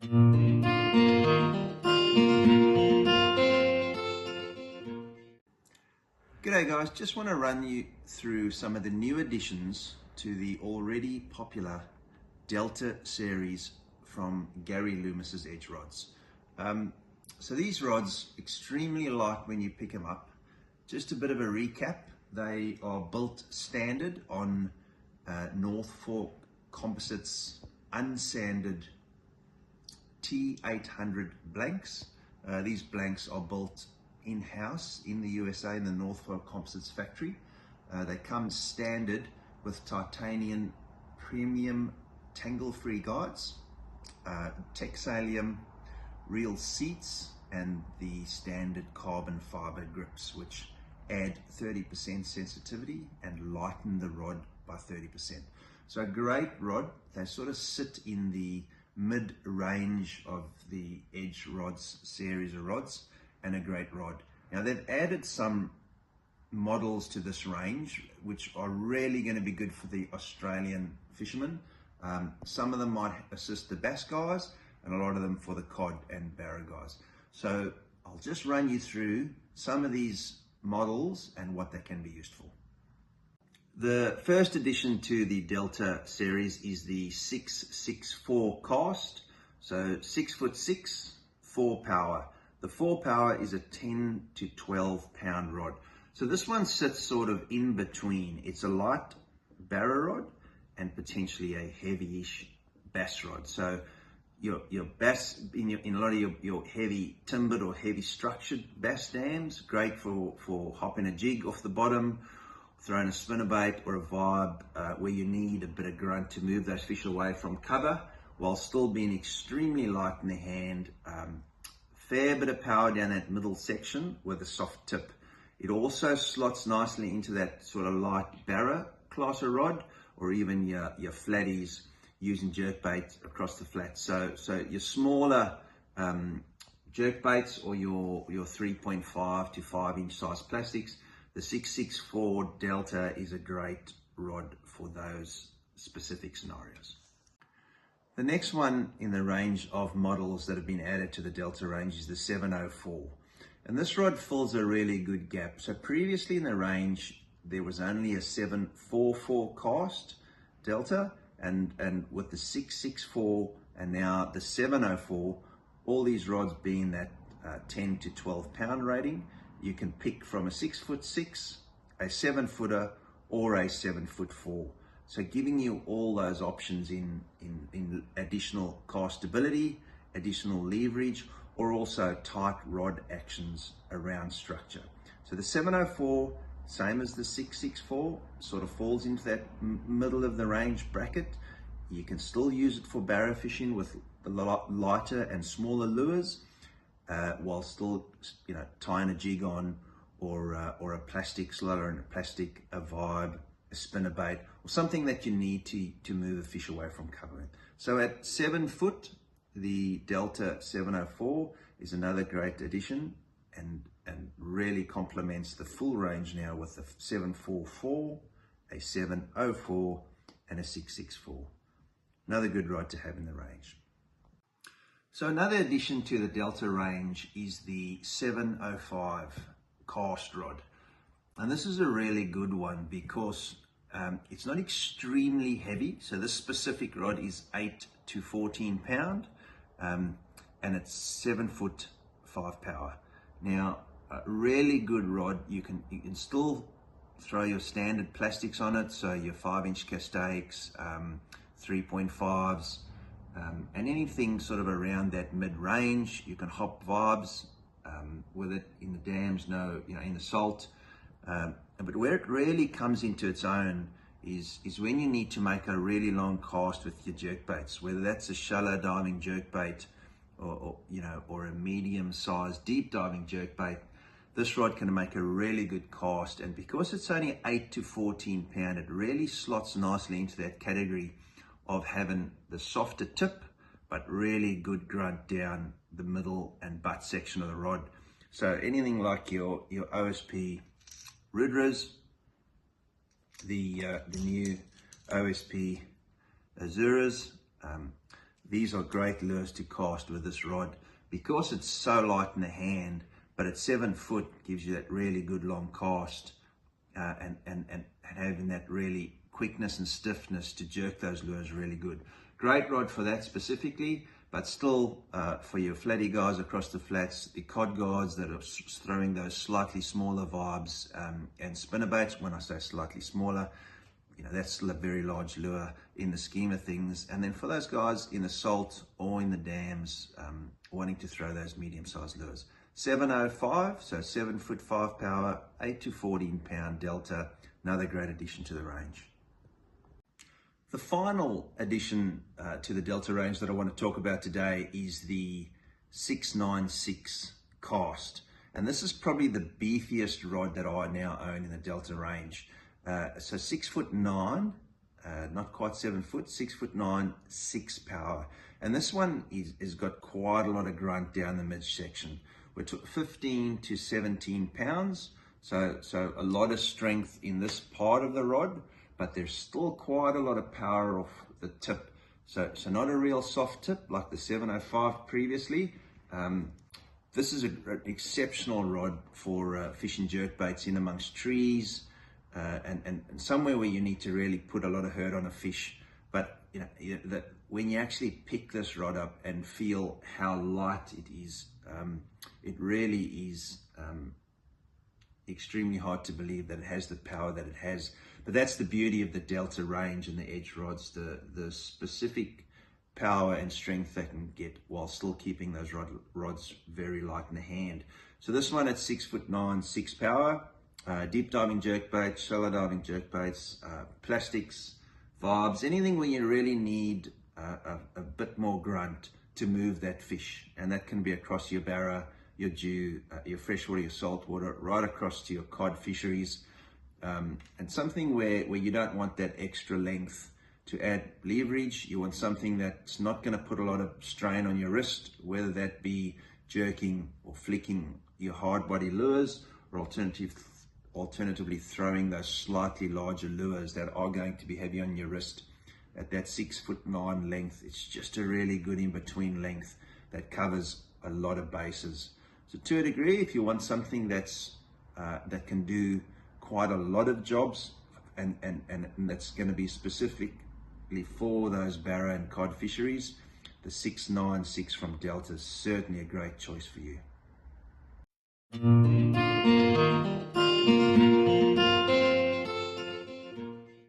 G'day guys, just want to run you through some of the new additions to the already popular Delta series from Gary Loomis's edge rods. So these rods, extremely light when you pick them up. Just a bit of a recap, they are built standard on North Fork Composites unsanded T800 blanks. These blanks are built in-house in the USA in the North Fork Composites factory. They come standard with titanium premium tangle-free guides, Texalium real seats, and the standard carbon fiber grips, which add 30% sensitivity and lighten the rod by 30%. So a great rod. They sort of sit in the mid-range of the edge rods series of rods, and a great rod. Now they've added some models to this range which are really going to be good for the Australian fishermen. Some of them might assist the bass guys, and a lot of them for the cod and barra guys. So I'll just run you through some of these models and what they can be used for. The first addition to the Delta series is the 664 cast. So 6'6", 4 power. The 4 power is a 10 to 12 pound rod. So this one sits sort of in between. It's a light barra rod and potentially a heavy-ish bass rod. So your bass, in a lot of your heavy timbered or heavy structured bass dams, great for hopping a jig off the bottom, throwing a spinnerbait or a vibe where you need a bit of grunt to move those fish away from cover while still being extremely light in the hand. Fair bit of power down that middle section with a soft tip. It also slots nicely into that sort of light barra class of rod, or even your flatties using jerk bait across the flat. So your smaller jerk baits or your 3.5 to 5 inch size plastics, the 664 Delta is a great rod for those specific scenarios. The next one in the range of models that have been added to the Delta range is the 704. And this rod fills a really good gap. So previously in the range, there was only a 744 cast Delta, and with the 664 and now the 704, all these rods being that 10 to 12 pound rating, you can pick from a 6'6", a 7-footer, or a 7'4". So giving you all those options in additional castability, additional leverage, or also tight rod actions around structure. So the 704, same as the 664, sort of falls into that middle of the range bracket. You can still use it for barra fishing with a lot lighter and smaller lures, while still, tying a jig on, or a plastic sluller and a vibe, a spinnerbait, or something that you need to move a fish away from covering. So at 7 foot, the Delta 704 is another great addition, and really complements the full range now with the 744, a 704, and a 664. Another good rod to have in the range. So another addition to the Delta range is the 705 cast rod. And this is a really good one because it's not extremely heavy. So this specific rod is 8 to 14 pound, and it's 7 foot 5 power. Now, a really good rod. You can still throw your standard plastics on it. So your 5-inch Casteaks, 3.5s, and anything sort of around that mid-range. You can hop vibes with it in the dams, in the salt. But where it really comes into its own is when you need to make a really long cast with your jerk baits, whether that's a shallow diving jerk bait or a medium-sized deep diving jerk bait. This rod can make a really good cast, and because it's only 8 to 14 pound, it really slots nicely into that category of having the softer tip, but really good grunt down the middle and butt section of the rod. So anything like your OSP Rudras, the new OSP Azuras, these are great lures to cast with this rod because it's so light in the hand, but at 7 foot gives you that really good long cast, and having that really quickness and stiffness to jerk those lures really good. Great rod for that specifically, but still for your flatty guys across the flats, the cod guards that are throwing those slightly smaller vibes and spinnerbaits. When I say slightly smaller, you know, that's still a very large lure in the scheme of things. And then for those guys in the salt or in the dams wanting to throw those medium-sized lures, 705, so 7 foot 5 power, 8 to 14 pound delta, another great addition to the range. The final addition to the delta range that I want to talk about today is the 696 cast. And this is probably the beefiest rod that I now own in the delta range. So 6'9", not quite 7 foot, 6'9", 6 power. And this one is got quite a lot of grunt down the midsection. We're 15 to 17 pounds. So a lot of strength in this part of the rod, but there's still quite a lot of power off the tip. So not a real soft tip like the 705 previously. This is an exceptional rod for fishing jerkbaits in amongst trees, and somewhere where you need to really put a lot of hurt on a fish. But when you actually pick this rod up and feel how light it is, it really is extremely hard to believe that it has the power that it has. But that's the beauty of the delta range and the edge rods, the specific power and strength they can get while still keeping those rods very light in the hand. So this one at 6'9", 6 power, deep diving jerkbaits, shallow diving jerkbaits, plastics, vibes, anything where you really need a bit more grunt to move that fish. And that can be across your barra, your dew, your freshwater, your saltwater, right across to your cod fisheries. And something where you don't want that extra length to add leverage. You want something that's not going to put a lot of strain on your wrist, whether that be jerking or flicking your hard body lures, or alternatively throwing those slightly larger lures that are going to be heavy on your wrist. At that 6'9" length, it's just a really good in-between length that covers a lot of bases. So to a degree, if you want something that's that can do quite a lot of jobs, and that's going to be specifically for those barra and cod fisheries, the 696 from Delta is certainly a great choice for you.